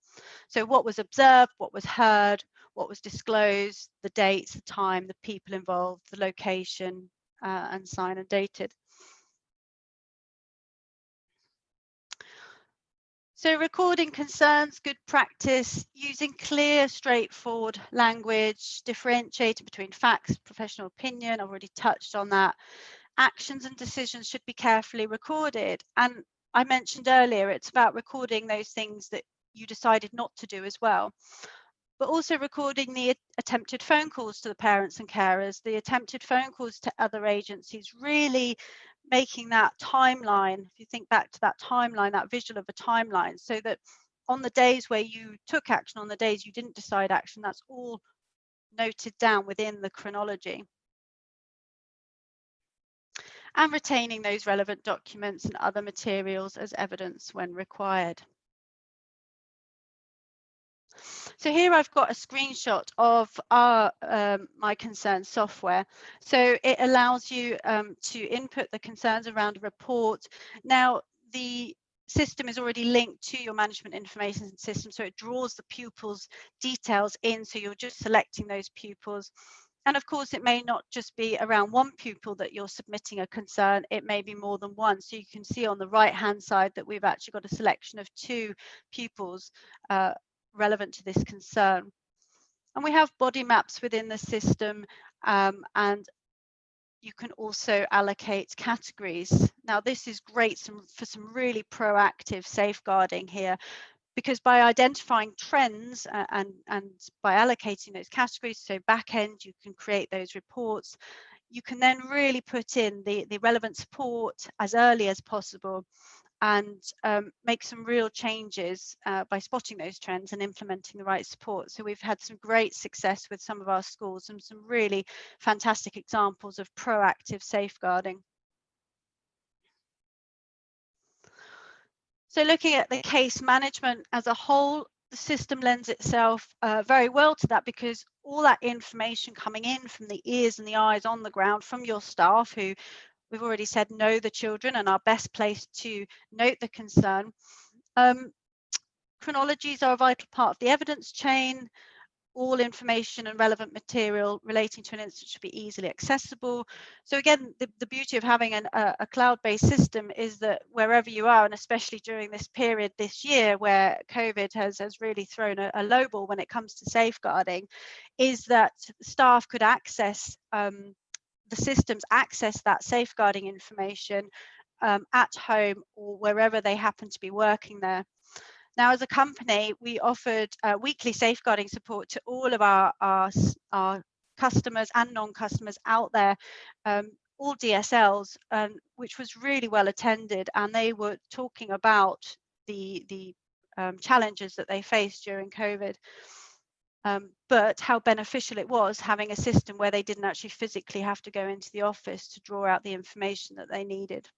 So what was observed, what was heard, what was disclosed, the dates, the time, the people involved, the location, and signed and dated. So recording concerns, good practice, using clear, straightforward language, differentiating between facts, professional opinion, I've already touched on that. Actions and decisions should be carefully recorded. And I mentioned earlier, it's about recording those things that you decided not to do as well. But also recording the attempted phone calls to the parents and carers, the attempted phone calls to other agencies, really making that timeline, if you think back to that timeline, that visual of a timeline, so that on the days where you took action, on the days you didn't decide action, that's all noted down within the chronology. And retaining those relevant documents and other materials as evidence when required. So here I've got a screenshot of our My Concerns software. So it allows you to input the concerns around a report. Now, the system is already linked to your management information system, so it draws the pupils' details in, so you're just selecting those pupils. And of course, it may not just be around one pupil that you're submitting a concern, it may be more than one. So you can see on the right-hand side that we've actually got a selection of 2 pupils relevant to this concern. And we have body maps within the system, and you can also allocate categories. Now, this is great for some really proactive safeguarding here, because by identifying trends and by allocating those categories, so back end, you can create those reports. You can then really put in the relevant support as early as possible, and make some real changes by spotting those trends and implementing the right support. So we've had some great success with some of our schools and some really fantastic examples of proactive safeguarding. So looking at the case management as a whole, the system lends itself very well to that, because all that information coming in from the ears and the eyes on the ground from your staff, who we've already said know the children and are best placed to note the concern. Chronologies are a vital part of the evidence chain. All information and relevant material relating to an incident should be easily accessible. So again, the beauty of having a cloud-based system is that wherever you are, and especially during this period this year where COVID has really thrown a low ball when it comes to safeguarding, is that staff could access the systems, access that safeguarding information at home or wherever they happen to be working there. Now, as a company, we offered weekly safeguarding support to all of our customers and non-customers out there, all DSLs, which was really well attended, and they were talking about the challenges that they faced during COVID. But how beneficial it was having a system where they didn't actually physically have to go into the office to draw out the information that they needed.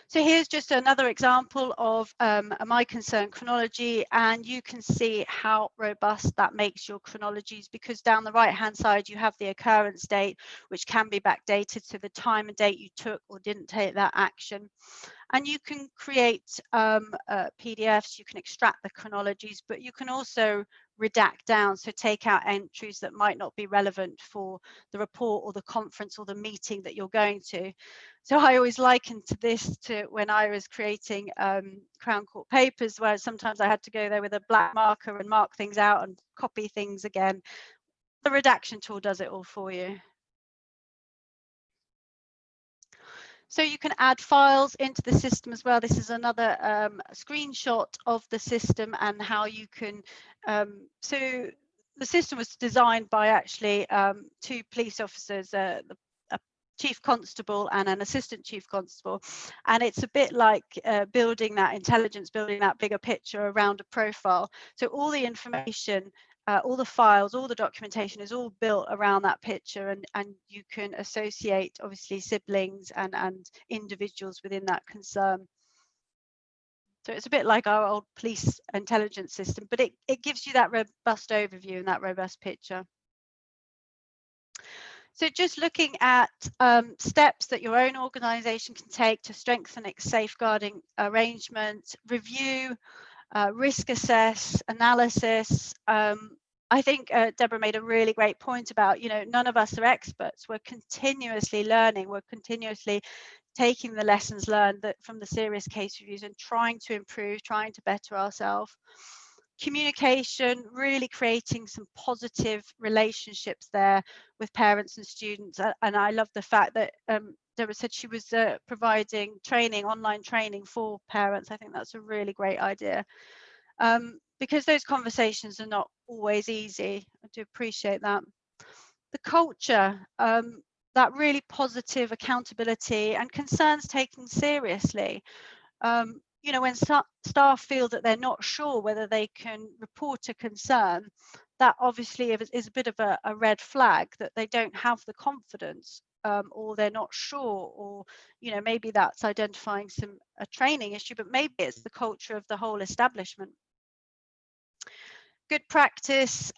So here's just another example of a My Concern chronology, and you can see how robust that makes your chronologies, because down the right hand side you have the occurrence date, which can be backdated to the time and date you took or didn't take that action. And you can create PDFs, you can extract the chronologies, but you can also redact down, so take out entries that might not be relevant for the report or the conference or the meeting that you're going to. So I always liken this to when I was creating Crown Court papers, where sometimes I had to go there with a black marker and mark things out and copy things again. The redaction tool does it all for you. So you can add files into the system as well. This is another screenshot of the system and how you can, so the system was designed by actually 2 police officers, a chief constable and an assistant chief constable, and it's a bit like building that intelligence, building that bigger picture around a profile. So all the information, all the files, all the documentation is all built around that picture, and you can associate obviously siblings and individuals within that concern. So it's a bit like our old police intelligence system, but it gives you that robust overview and that robust picture. So just looking at steps that your own organisation can take to strengthen its safeguarding arrangement, review, risk assess, analysis. I think Deborah made a really great point about, none of us are experts. We're continuously learning. We're continuously taking the lessons learned from the serious case reviews and trying to improve, trying to better ourselves. Communication, really creating some positive relationships there with parents and students. And I love the fact that Deborah said she was providing training, online training for parents. I think that's a really great idea, because those conversations are not always easy. I do appreciate that. The culture, that really positive accountability and concerns taken seriously. You know, when staff feel that they're not sure whether they can report a concern, that obviously is a bit of a red flag, that they don't have the confidence, or they're not sure, or, you know, maybe that's identifying a training issue, but maybe it's the culture of the whole establishment. Good practice,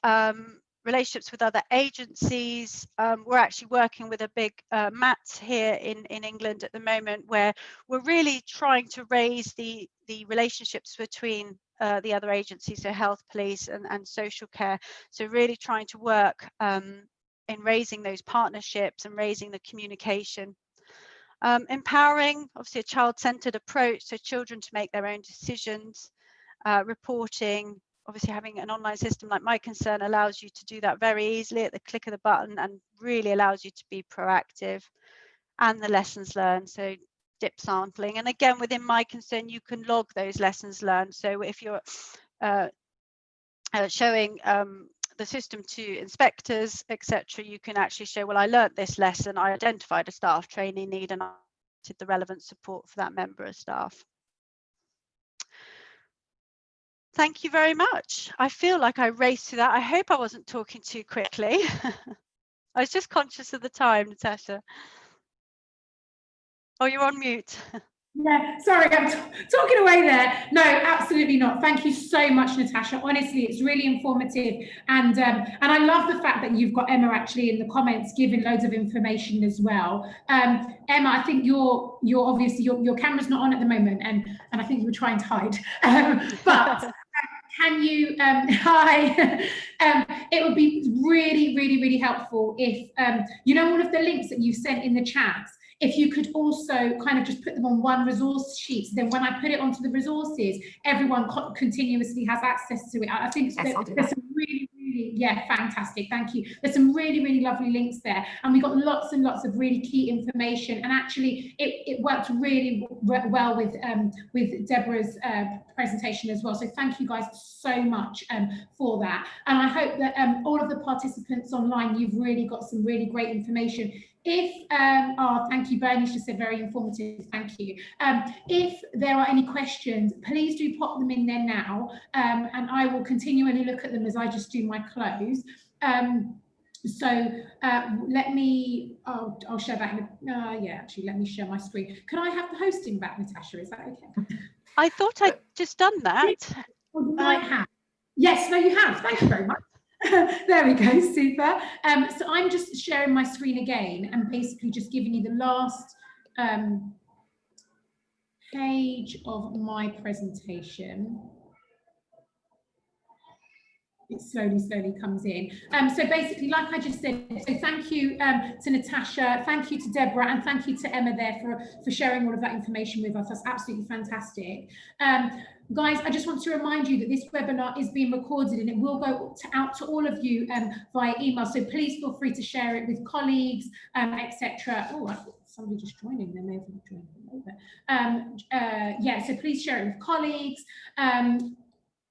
relationships with other agencies. We're actually working with a big MAT here in England at the moment, where we're really trying to raise the relationships between the other agencies, so health, police and social care. So really trying to work in raising those partnerships and raising the communication. Empowering, obviously a child-centered approach, so children to make their own decisions. Reporting, obviously having an online system like My Concern allows you to do that very easily at the click of the button and really allows you to be proactive. And the lessons learned, so dip sampling. And again, within My Concern, you can log those lessons learned. So if you're showing the system to inspectors, etc., you can actually show, well, I learned this lesson, I identified a staff training need, and I did the relevant support for that member of staff. Thank you very much. I feel like I raced through that. I hope I wasn't talking too quickly. I was just conscious of the time, Natasha. Oh, you're on mute. Yeah, sorry, I'm talking away there. No, absolutely not. Thank you so much, Natasha. Honestly, it's really informative, and I love the fact that you've got Emma actually in the comments giving loads of information as well. Emma, I think you're obviously your camera's not on at the moment, and I think you were trying to hide. But can you hi? It would be really helpful if you know, all of the links that you've sent in the chat, if you could also kind of just put them on one resource sheet, so then when I put it onto the resources, everyone continuously has access to it. I think there's some really, yeah, fantastic, thank you. There's some really lovely links there, and we got lots and lots of really key information, and actually it worked really well with Deborah's presentation as well. So thank you guys so much for that, and I hope that all of the participants online, you've really got some really great information. If oh, thank you, Bernie's just said very informative, thank you. If there are any questions, please do pop them in there now, and I will continually look at them as I just do my close. Let me, I'll share that in yeah, actually let me share my screen. Can I have the hosting back, Natasha? Is that okay? I thought I'd just done that. Well, you might have. Yes, no, you have. Thank you very much. There we go, super. So I'm just sharing my screen again and basically just giving you the last page of my presentation. It slowly comes in. So basically, like I just said, so thank you to Natasha, thank you to Deborah, and thank you to Emma there for sharing all of that information with us. That's absolutely fantastic. Guys, I just want to remind you that this webinar is being recorded and it will go out to all of you via email. So please feel free to share it with colleagues, etc. Oh, I thought somebody just joining. They may have joined over. Yeah, so please share it with colleagues.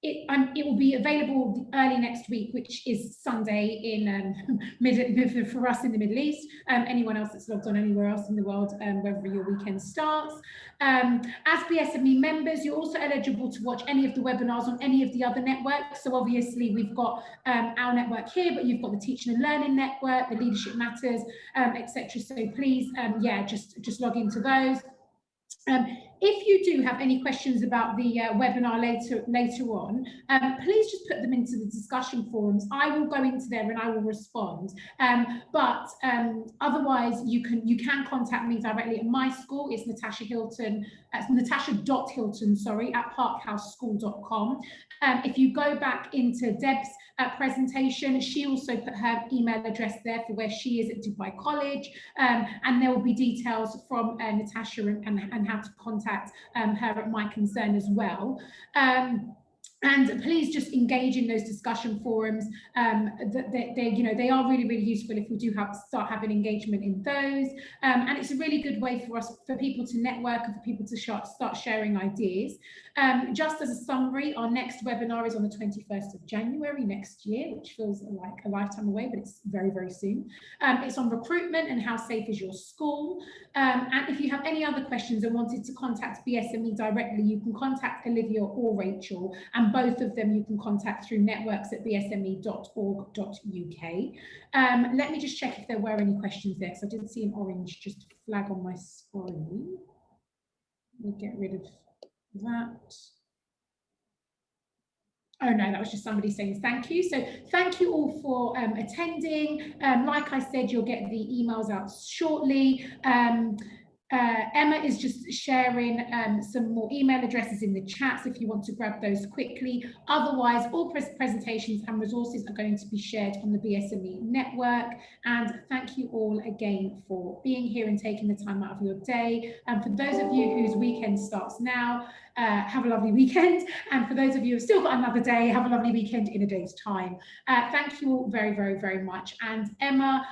It will be available early next week, which is Sunday in for us in the Middle East. Anyone else that's logged on anywhere else in the world, wherever your weekend starts. As BSME members, you're also eligible to watch any of the webinars on any of the other networks. So obviously we've got our network here, but you've got the Teaching and Learning Network, the Leadership Matters, etc. So please, yeah, just log into those. If you do have any questions about the webinar later on, please just put them into the discussion forums. I will go into there and I will respond. Otherwise, you can contact me directly at my school. It's Natasha Hilton natasha.hilton, sorry, at parkhouseschool.com. If you go back into Deb's presentation, she also put her email address there for where she is at Dubai College, and there will be details from Natasha and how to contact her at My Concern as well. And please just engage in those discussion forums. They are really, really useful if we do start having engagement in those. And it's a really good way for people to network and for people to start sharing ideas. Just as a summary, our next webinar is on the 21st of January next year, which feels like a lifetime away, but it's very, very soon. It's on recruitment and how safe is your school. And if you have any other questions and wanted to contact BSME directly, you can contact Olivia or Rachel, and both of them you can contact through networks@bsme.org.uk. Let me just check if there were any questions there, because I didn't see an orange just flag on my screen. Let me get rid of that. Oh no, that was just somebody saying thank you. So thank you all for attending. Like I said, you'll get the emails out shortly. Emma is just sharing some more email addresses in the chats if you want to grab those quickly. Otherwise, all presentations and resources are going to be shared on the BSME network. And thank you all again for being here and taking the time out of your day. And for those of you whose weekend starts now, have a lovely weekend. And for those of you who've still got another day, have a lovely weekend in a day's time. Thank you all very, very, very much. And Emma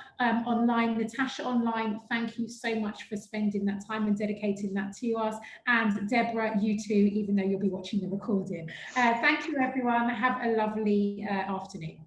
online, Natasha online, thank you so much for spending that time and dedicating that to us. And Deborah, you too, even though you'll be watching the recording. Thank you, everyone. Have a lovely afternoon.